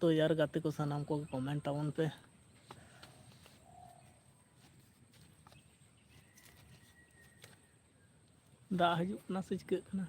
तो यार गाते को सानाम को कमेंट ताबन पे दा हजू ना से चिकाग कना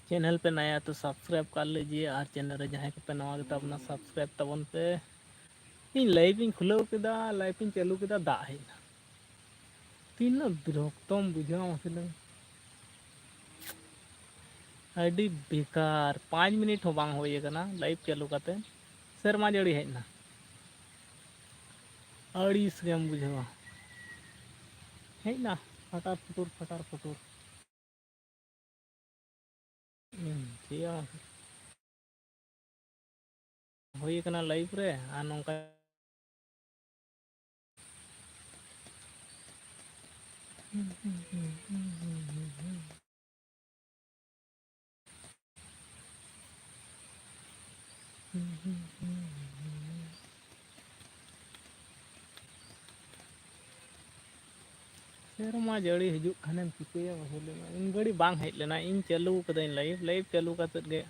चैनल पे नया तो सब्सक्राइब कर लीजिए और चैनल रे जहाँ पे नवा गता अपना सब्सक्राइब तबन पे इन लाइव इन खुलाव केदा लाइव इन चालू केदा दा हेना तीना बिरक्तम बुझाव मसले अड़ी बेकार 5 मिनट हो बांग होए कना लाइव चालू करते सेरमा जड़ी हेना अड़ीस गेम बुझावा हेना फटार फटूर चिया होए कना लाइव रे आ नोंका सेरमा जड़ी हिजुक खाने चिकया मसले इन घड़ी बांग हेज लेना इन चालू कदाई लाइव चालू करते गे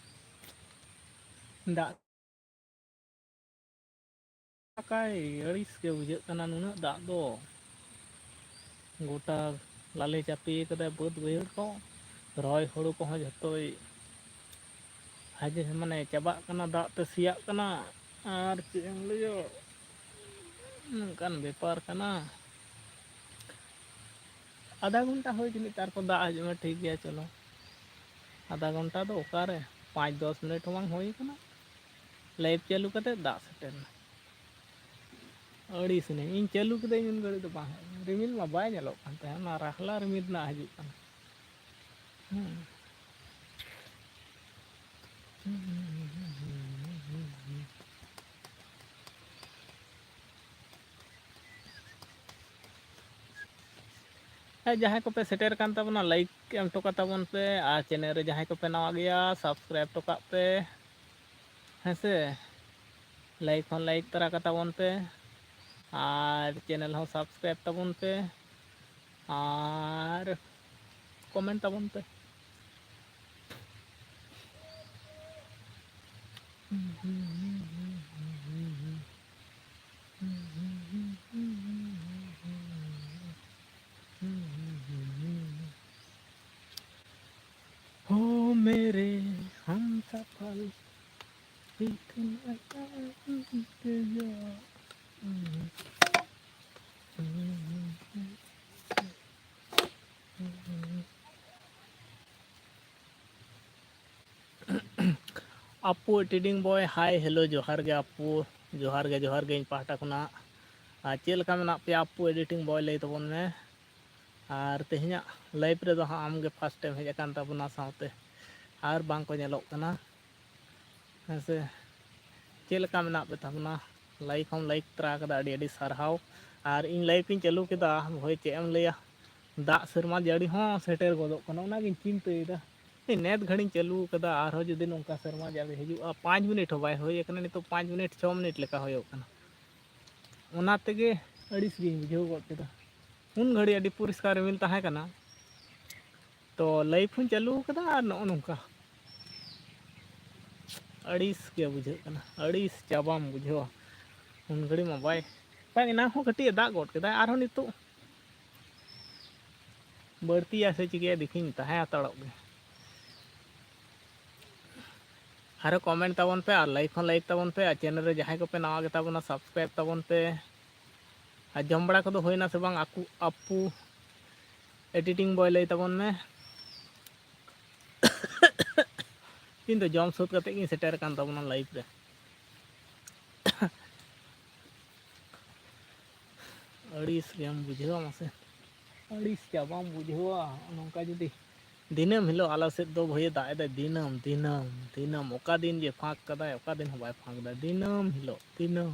दा काई अड़ीस के बुझे कना नुना दा दो गोटा लाले चापी कदा बद बहर को रॉय हड़ू को जतोई हाजे माने चाबा कना दा ते सिया कना और चेम लियो नंकान बेपार कना आधा घंटा हो जनी तार को दा हजू में ठीक गया चलो आधा घंटा तो ओकारे 5-10 मिनट हों होई कना लाइव चालू करते दा सेटेल अड़ीस ने इन चालू कदे इन घड़ी तो बांग रिमिल मा बाय नेलोग कान तहे ना राखला रिमिल ना हजू कना जहाँ को पे सेटर कान तबना लाइक एम टोका तबन पे आ चैनल रे जहाँ को पे नवा गया सब्सक्राइब टोका पे हेसे लाइक हन लाइक तरा का तबन पे और चैनल हो सब्सक्राइब तबन पे और कमेंट तबन पे हो मेरे हम सफल आपू एडिटिंग बॉय हाय हेलो जोहार गे आपू जोहार गे इन पाहटा खुना चेल का मेना पे आपू एडिटिंग बॉय लई तबन में और तेहना लाइव रे दो हाँ आमगे फर्स्ट टाइम हेज कान तबना सावते और बांग को नेलोग कना हेसे चेल का मेना पे तबना लाइक हम लाइक तरा कदा अड़ी अड़ी सारहाव और इन लाइव इन चालू केदा होय चे एम लैया दा सेरमा जड़ी हों सेटर गोदो कना ओना गिन चिंतायदा नेट घड़ी चालू कदा और जुदी नौका सेरमा जाबे हिजुआ 5 मिनट हो बाय होय कना नितो 5 मिनट 6 मिनट लेका होयो कना ओना तेगे अड़ीस गे बुझाव गड केदा उन घड़ी अड़ी परिष्कार रिमिल ताहे कना तो लाइव हूँ चालू कदा और नो नौका अड़ीस के बुझे कना अड़ीस चाबाम बुझावा उन घड़ी मा बाय बाय एना हो कटी दाग गोट केदा आरो नितो बढ़ती से चिके देखी तहे हतड़ोग आरो कमेंट ताबन पे और लाइक ताबन पे चैनल रे जहां को पे नवा गेता बना सब्सक्राइब ताबन पे और जम बड़ा को होइना से बांग अपू एडिटिंग बॉय लई ताबन में इन तो जम सुत कते गिन सेटर कान ताबना लाइव रे अड़ीस गेम बुझेवा मासे अड़ीस चाबाम बुझेवा नौका जुदी दिनम हिलो आला से दो भये दाए दा दिनम दिनम दिनम ओका दिन जे फाँक कदा ओका दिन बाय फाँक दा दिनम हिलो दिनम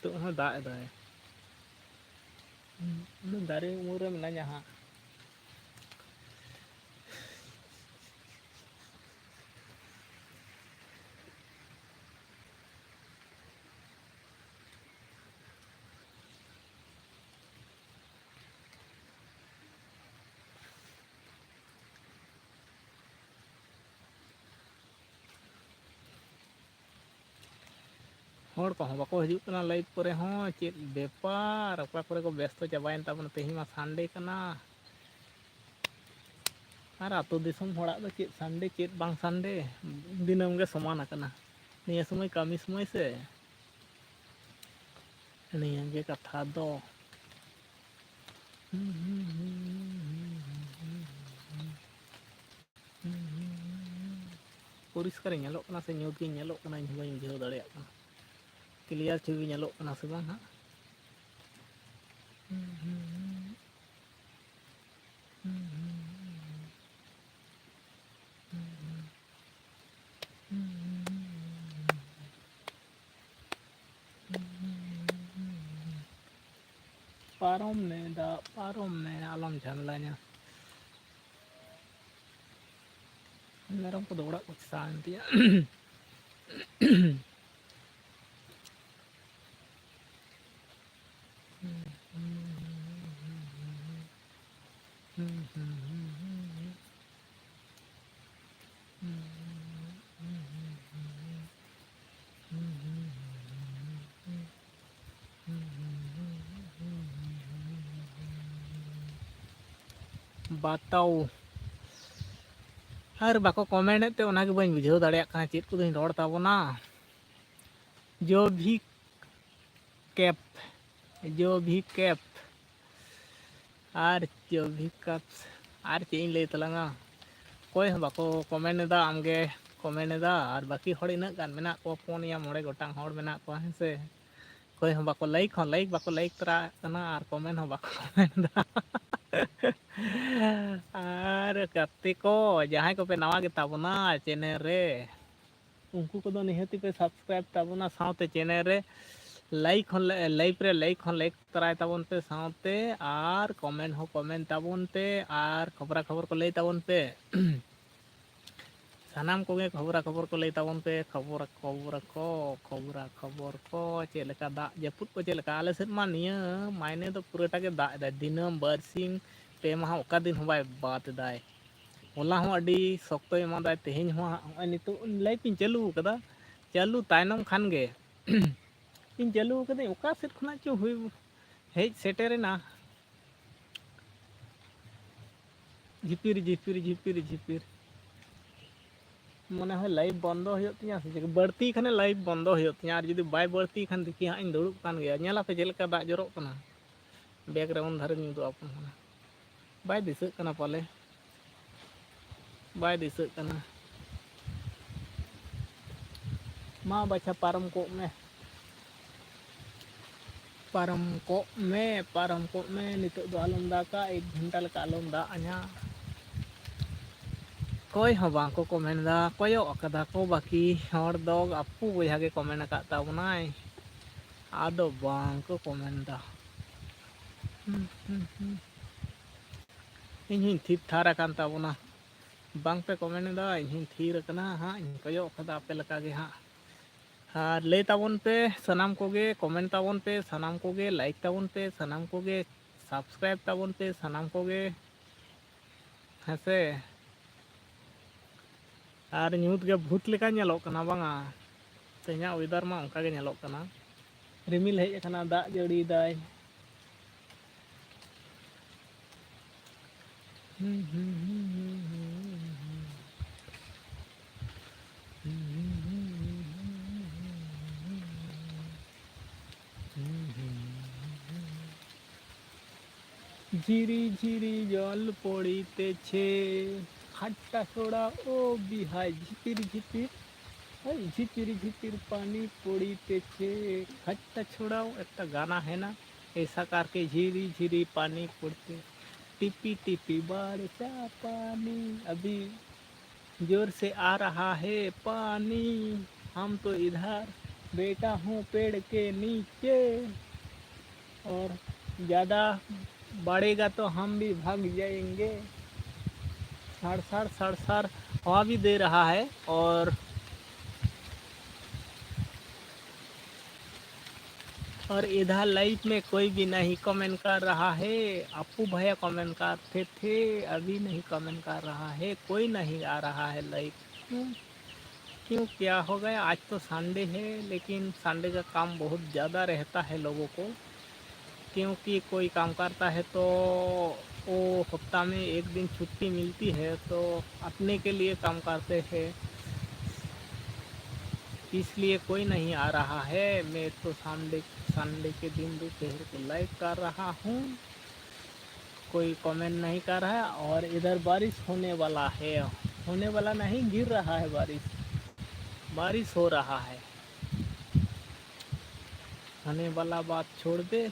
तो हाँ दाए दाए दारे उमर रे मिना जहाँ हर को बाको हजू कना लाइव करे हों चेत बेपार ओका करे को व्यस्त चाबायन ताबन तेही मा संडे कना और आतो दिसम होड़ा दो चेत संडे चेत बांग संडे दिनम गे समान कना निया समय कामी समय से निया गे कथा दो परिष्कार नेलोग कना से न्यूट गे नेलोग कना इन बाई बुझाव दाड़ेया कना क्लियर छवि नेलोग कना से बांग हा पारम ने आलम झमेलाnya मेरम को दौड़ा कुछ शांति बताओ हर बाको कमेंट ते ओना के बन बुझाव दाड़ेया कना चेत को दिन रोड ताबोना जो भी कैप और जो भी कप्स और चेन ले तलांगा कोई बाको कमेंट दा आमगे कमेंट दा और बाकी हड़ इना गान मेना को फोनिया मोड़े गोटांग हड़ मेना को हेसे कोई बाको लाइक बाको लाइक तरा कना और कमेंट हो बाको कमेंट दा और कते को जहां को पे नवा गे ताबना चैनल रे उनको को निहती पे सब्सक्राइब ताबना साउते चैनल रे लाइक लाइक तराय ताबन पे साउते और कमेंट ताबन पे और खबर को लई ताबन पे सानाम कोगे खबर को लई ताबन पे खबर को चेलका दा जपुत को चेलका आले सेट मा निया मायने तो पूराटा के दा दिनम बारसिंग पे माह ओका दिन हो बाय बात दाय होला हो अडी सख्तो एमा दाय तेहेन हो नितो लाइव इन चालू तायनम खान गे इन चालू कदे ओका सेट खना चो हुई हेज सेटेरेना झिपिर मने हो लाइव बंद हो तिया से बढ़ती खाने लाइव बंद हो तिया और जुदी बाय बढ़ती खान देखी हाँ इन दुड़ुब कान गया नेला पे जेलका दा जरो कना बैकग्राउंड धारे न्यू दो अपन बाय दिसक कना पाले बाय दिसक कना मा बाछा पारम को में नितो दो आलम दाका 1 घंटा लका आलम दा अ냐 कोई हो बांग को कमेंट दा कोयो अकदा को बाकी हर दो अपू बया के कमेंट का ताबनाय आदो बांग को कमेंट दा इन थीप थारा कान ताबना बांग पे कमेंट दा इन थीर कना हां इन कोयो अकदा पे लका गे हां हाँ ले ताबन पे सनाम कोगे कमेंट ताबन पे सनाम कोगे लाइक ताबन पे सनाम कोगे सब्सक्राइब ताबन पे सानाम कोगे हेसे और ᱧᱩᱛ गे भूत लेका ñेलोग कना बांगा तेहना वेदर मा ओंका गे ñेलोग कना रिमिल हेज कना दाग जड़ी दाय झिरी झिरी जल पड़ीतेछे खाट्टा छोड़ा ओ बिहाय झिपिर झिपिर झिपिर झिपिर पानी पड़ीतेछे खट्टा छोड़ाओ एक गाना है ना ऐसा करके झिरी झिरी पानी पड़ते टिपी टिपी बारिशा पानी अभी जोर से आ रहा है पानी हम तो इधर बैठा हूँ पेड़ के नीचे और ज़्यादा बढ़ेगा तो हम भी भाग जाएंगे। सड़ हवा भी दे रहा है और इधर लाइव में कोई भी नहीं कमेंट कर रहा है। अपू भैया कमेंट करते थे अभी नहीं कमेंट कर रहा है, कोई नहीं आ रहा है लाइव। क्यों क्या हो गया? आज तो संडे है लेकिन संडे का काम बहुत ज़्यादा रहता है लोगों को, क्योंकि कोई काम करता है तो वो हफ्ता में एक दिन छुट्टी मिलती है तो अपने के लिए काम करते हैं, इसलिए कोई नहीं आ रहा है। मैं तो संडे के दिन दोपहर को लाइव कर रहा हूँ, कोई कमेंट नहीं कर रहा है। और इधर बारिश होने वाला है, होने वाला नहीं गिर रहा है, बारिश हो रहा है। होने वाला बात छोड़ दे।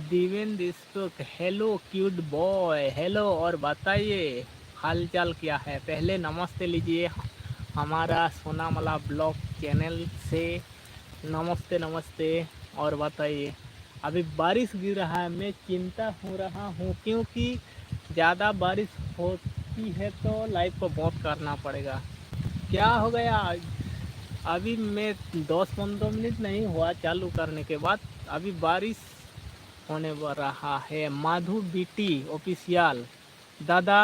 दिवेन दिस्टुक हेलो क्यूट बॉय, हेलो और बताइए हालचाल क्या है। पहले नमस्ते लीजिए हमारा सोनामला ब्लॉग चैनल से, नमस्ते नमस्ते। और बताइए अभी बारिश गिर रहा है, मैं चिंता हो रहा हूँ क्योंकि ज़्यादा बारिश होती है तो लाइव को बंद करना पड़ेगा। क्या हो गया? अभी मैं 10-15 मिनट नहीं हुआ चालू करने के बाद अभी बारिश होने रहा है। माधु बीटी ऑफिशियल दादा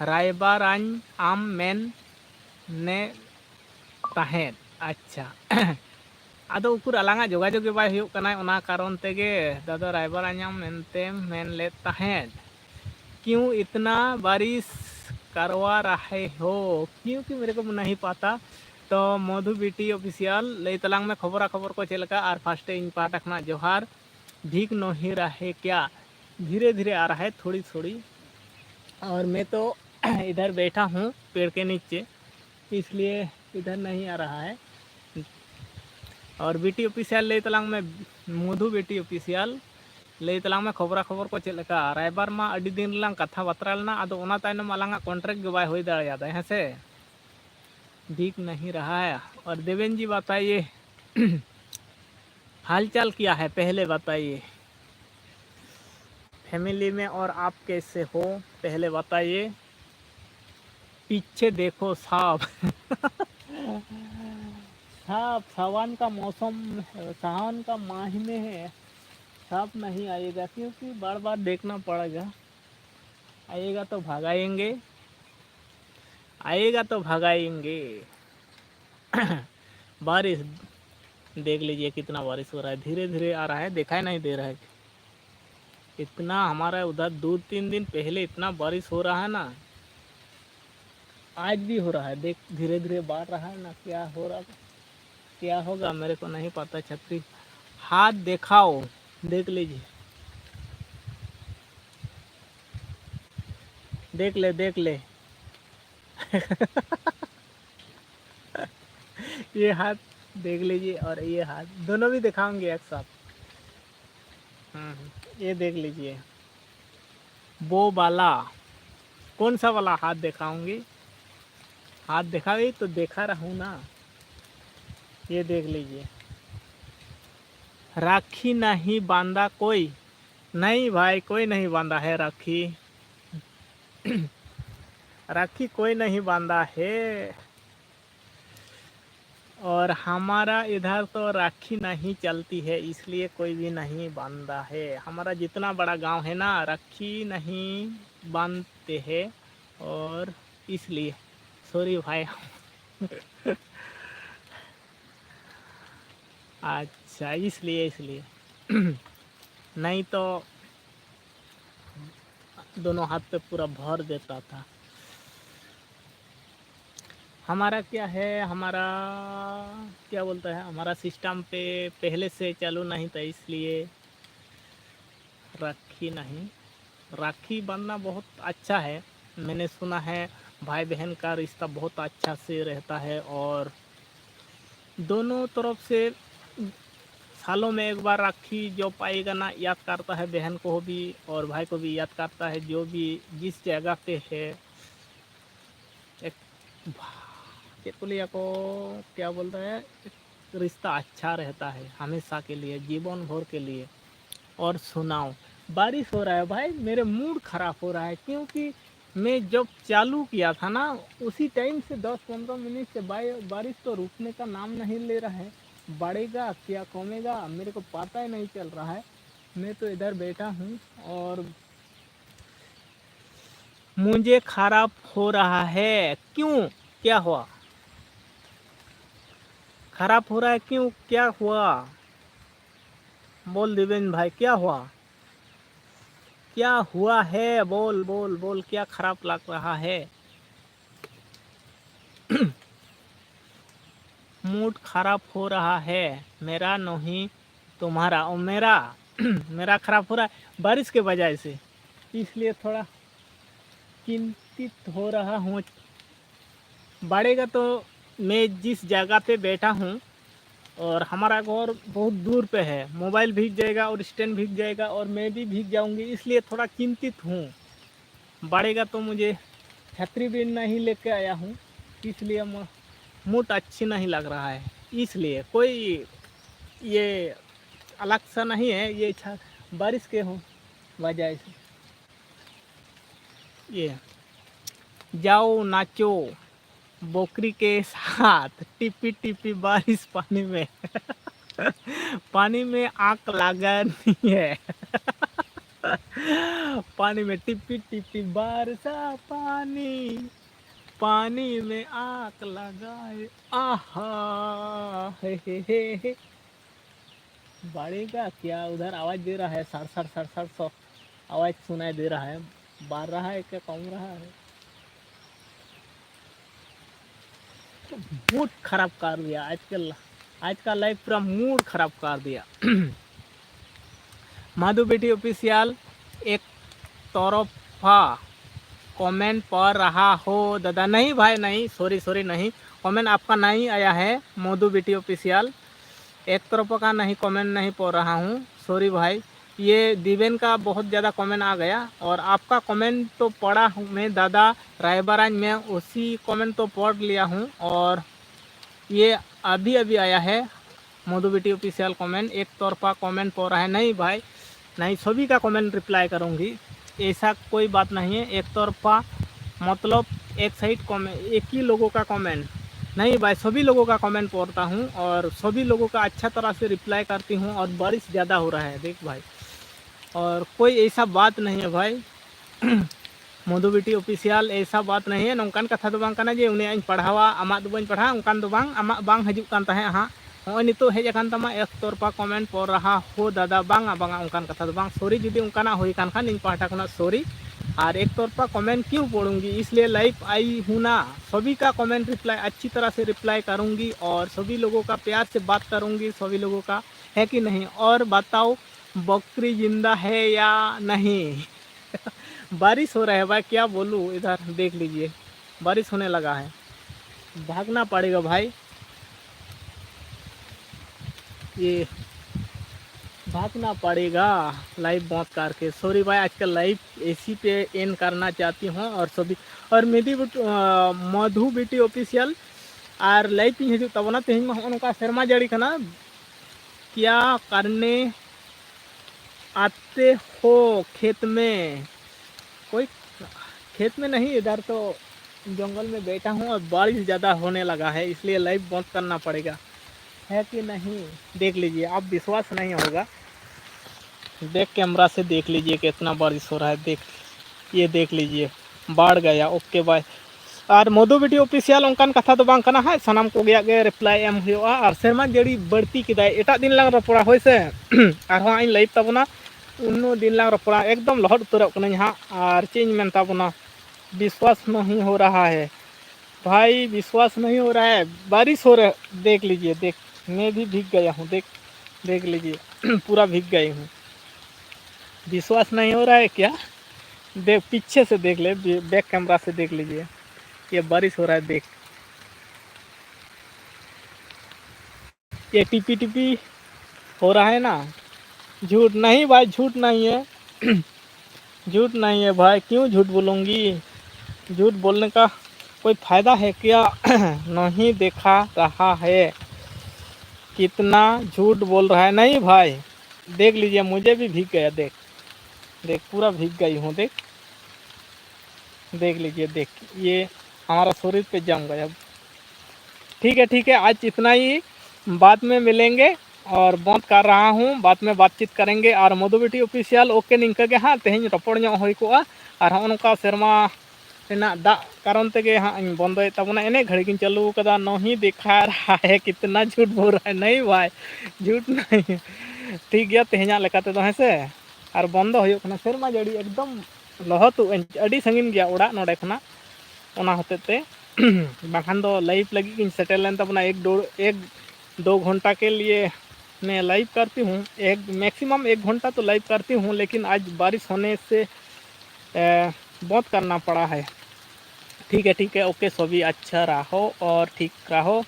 रायबारान आम मेन ने तहें अच्छा आदो उकुर आलांगा जोगाजोग बाय हुयुग कना, ओना कारण तेगे दादा रायबारान मेनते मेन ले तहें क्यों इतना बारिश करवा रहे हो, क्योंकि मेरे को नहीं पता। तो मधु बीटी ऑफिशियल ले तलांग में खबर को चलका और फास्टे इन पाटा खना जोहार। भीग नहीं रहे क्या? धीरे धीरे आ रहा है थोड़ी थोड़ी, और मैं तो इधर बैठा हूँ पेड़ के नीचे, इसलिए इधर नहीं आ रहा है। और बीटी ऑफिशियल ले तलांग में मधु बीटी ऑफिशियल ले तलांग में खबर को चलका रायबार मा अड़ी दिन लांग कथा बातरा लेना, आदो ओना तायनम आलांगा कॉन्ट्रैक्ट गे बाय होई दाड़ेयादा है से भीग नहीं रहा है। और देवेन जी बताइए हालचाल क्या है, पहले बताइए फैमिली में और आप कैसे हो, पहले बताइए। पीछे देखो सांप सांप सावन का मौसम, सावन का महीने है, सांप नहीं आएगा क्योंकि बार बार देखना पड़ेगा। आएगा तो भगाएंगे, आएगा तो भगाएंगे बारिश देख लीजिए कितना बारिश हो रहा है, धीरे धीरे आ रहा है, दिखाई नहीं दे रहा है इतना। हमारा उधर 2-3 दिन पहले इतना बारिश हो रहा है ना, आज भी हो रहा है, देख धीरे धीरे बढ़ रहा है ना। क्या हो रहा, क्या होगा मेरे को नहीं पता। छतरी हाथ दिखाओ, देख लीजिए, देख ले ये हाथ देख लीजिए और ये हाथ, दोनों भी दिखाऊंगे एक साथ। ये देख लीजिए, वो वाला कौन सा वाला हाथ दिखाऊंगी? हाथ दिखा गई तो देखा रहूँ ना, ये देख लीजिए। राखी नहीं बांधा कोई? नहीं भाई, कोई नहीं बांधा है राखी राखी कोई नहीं बांधा है। और हमारा इधर तो राखी नहीं चलती है, इसलिए कोई भी नहीं बांधता है। हमारा जितना बड़ा गांव है ना, राखी नहीं बांधते हैं, और इसलिए सॉरी भाई। अच्छा, इसलिए नहीं तो दोनों हाथ पे पूरा भर देता था। हमारा क्या है, हमारा क्या बोलता है, हमारा सिस्टम पे पहले से चालू नहीं था, इसलिए राखी नहीं। राखी बांधना बहुत अच्छा है, मैंने सुना है भाई बहन का रिश्ता बहुत अच्छा से रहता है, और दोनों तरफ से सालों में एक बार राखी जो पाएगा ना, याद करता है बहन को भी और भाई को भी याद करता है, जो भी जिस जगह पे है। एक चेतुलिया को क्या बोलता है, एक रिश्ता अच्छा रहता है हमेशा के लिए, जीवन भर के लिए। और सुनाओ, बारिश हो रहा है भाई, मेरे मूड ख़राब हो रहा है, क्योंकि मैं जब चालू किया था ना, उसी टाइम से 10-15 मिनट से बारिश तो रुकने का नाम नहीं ले रहा है। बढ़ेगा क्या कमेगा मेरे को पता ही नहीं चल रहा है। मैं तो इधर बैठा हूँ और मुझे खराब हो रहा है। क्यों, क्या हुआ? खराब हो रहा है क्यों, क्या हुआ? बोल दिवेन भाई, क्या हुआ? क्या हुआ है? बोल बोल बोल, क्या खराब लग रहा है? मूड खराब हो रहा है मेरा, नहीं तुम्हारा। और मेरा मेरा खराब हो रहा है बारिश के वजह से, इसलिए थोड़ा चिंतित हो रहा हूँ। बढ़ेगा तो मैं जिस जगह पे बैठा हूँ, और हमारा घर बहुत दूर पे है, मोबाइल भीग जाएगा और स्टैंड भीग जाएगा और मैं भी भीग जाऊंगी, इसलिए थोड़ा चिंतित हूँ। बढ़ेगा तो मुझे छतरी भी नहीं लेके आया हूँ, इसलिए मूड अच्छी नहीं लग रहा है। इसलिए कोई ये अलग सा नहीं है, ये बारिश के हो वजह से। ये जाओ नाचो बोकरी के साथ, टिपी टिपी बारिश पानी में। पानी में आग लगानी है। पानी में टिपी टिपी बारिशा पानी, पानी में आग लगाए, आहा हे। बढ़ेगा क्या? उधर आवाज दे रहा है, sir sir sir sir sir आवाज सुनाई दे रहा है। बढ़ रहा है क्या कम रहा है? मूड खराब कर दिया आज का लाइफ, पूरा मूड खराब कर दिया। माधु बेटी ऑफिशियल एक तरफा कमेंट पढ़ रहा हो दादा। नहीं भाई नहीं, सॉरी नहीं, कमेंट आपका नहीं आया है। मधु बेटी ऑफिशियल एक तरफा का नहीं, कमेंट नहीं पढ़ रहा हूँ, सॉरी भाई। ये दिवेन का बहुत ज़्यादा कमेंट आ गया, और आपका कमेंट तो पढ़ा हूँ मैं दादा रायबराज में, उसी कमेंट तो पढ़ लिया हूँ। और ये अभी अभी आया है मधु बेटी ऑफिशियल कमेंट, एक तरफा कमेंट पढ़ रहा है। नहीं भाई नहीं, सभी का कमेंट रिप्लाई करूँगी, ऐसा कोई बात नहीं है। एक तरफा मतलब एक साइड कमेंट, एक ही लोगों का कमेंट नहीं भाई, सभी लोगों का कमेंट पढ़ता हूँ और सभी लोगों का अच्छा तरह से रिप्लाई करती हूँ। और बारिश ज़्यादा हो रहा है देख भाई, और कोई ऐसा बात नहीं है भाई। मधु बेटी ऑफिशियल ऐसा बात नहीं है, नौकान कथा दो बांग कना जे उन्हें पढ़ावा आमा दो बन पढ़ा उनकान दो बांग आमा बांग हजूक कान तहे हाँ नॉय नितो हेज अकान तमा एक तरफा कमेंट पढ़ रहा हो दादा बांगा बांगा उनकान कथा दो बांग, सॉरी जुदी उनकाना होई कान खान इन पाठा खुना सॉरी। और एक तरफा कमेंट क्यों पढ़ूंगी, इसलिए लाइव आई हूँ ना, सभी का कमेंट रिप्लाई अच्छी तरह से रिप्लाई करूंगी और सभी लोगों का प्यार से बात करूंगी, सभी लोगों का, है कि नहीं? और बताओ बकरी जिंदा है या नहीं? बारिश हो रहा है भाई, क्या बोलूँ, इधर देख लीजिए बारिश होने लगा है, भागना पड़ेगा भाई, ये भागना पड़ेगा लाइव बंद करके। सॉरी भाई, आजकल लाइव एसी पे एंड करना चाहती हूँ, और सभी और मेरी मधु बेटी ऑफिशियल और लाइव इन हजू तबना तेहन में नौका सेरमा जड़ी खाना, क्या करने आते हो खेत में? कोई खेत में नहीं, इधर तो जंगल में बैठा हूँ और बारिश ज़्यादा होने लगा है, इसलिए लाइव बंद करना पड़ेगा, है कि नहीं। देख लीजिए, आप विश्वास नहीं होगा, बैक कैमरा से देख लीजिए कितना बारिश हो रहा है। देख लीजिए, बाढ़ गया। Okay bye. और मधु वीडियो ऑफिशियल उनकान कथा तो बांग कना है, सानाम को गया गे रिप्लाई एम हुआ। और सेरमा जड़ी बढ़ती किदाय एटा दिन लांग रपड़ा होय से आरहों आइन लाइव ताबना उन्नो दिन लांग रपड़ा एकदम लहट उतरक कना हाँ। और चेंज मेन ताबना विश्वास नहीं हो रहा है भाई, विश्वास नहीं हो रहा है, बारिश हो रहा है। देख लीजिए, देख मैं भी भीग गया हूँ, देख लीजिए पूरा भीग गई हूँ। विश्वास नहीं हो रहा है क्या? देख पीछे से देख ले, बैक कैमरा से देख लीजिए, ये बारिश हो रहा है। देख ये टिपी टिपी हो रहा है ना। झूठ नहीं भाई, झूठ नहीं है झूठ नहीं है भाई, क्यों झूठ बोलूँगी? झूठ बोलने का कोई फ़ायदा है क्या? नहीं देखा रहा है, कितना झूठ बोल रहा है। नहीं भाई, देख लीजिए, मुझे भी भीग गया। देख पूरा भीग गई हूँ। देख लीजिए, देख ये हमारा शरीर पे जम गया। ठीक है, आज इतना ही, बाद में मिलेंगे। और बंद कर रहा हूँ, बाद में बातचीत करेंगे। और मधुबेटी ऑफिशियल ओके निंका के हाँ तेहन रपड़ ᱧᱚᱜ हुई को और हाँ सेरमा दा कारण तेगे हाँ बंद ताबना एने घड़ी की चालू कदा। नहीं दिखा रहा है, कितना झूठ बोल रहा है। नहीं भाई, झूठ नहीं। ठीक गया तेहना लेकाते तो हेसे और बंद हो सेरमा जड़ी एकदम लहतु अड़ी संगीन गया ओड़ा नोडे खना ओना होते बाखान दो लाइव लगी की सेटल लेन ताबना एक दो घंटा के लिए मैं लाइव करती हूँ। मैक्सिमम 1 घंटा तो लाइव करती हूँ, लेकिन आज बारिश होने से बंद करना पड़ा है। ठीक है, ओके, सभी अच्छा रहो और ठीक रहो।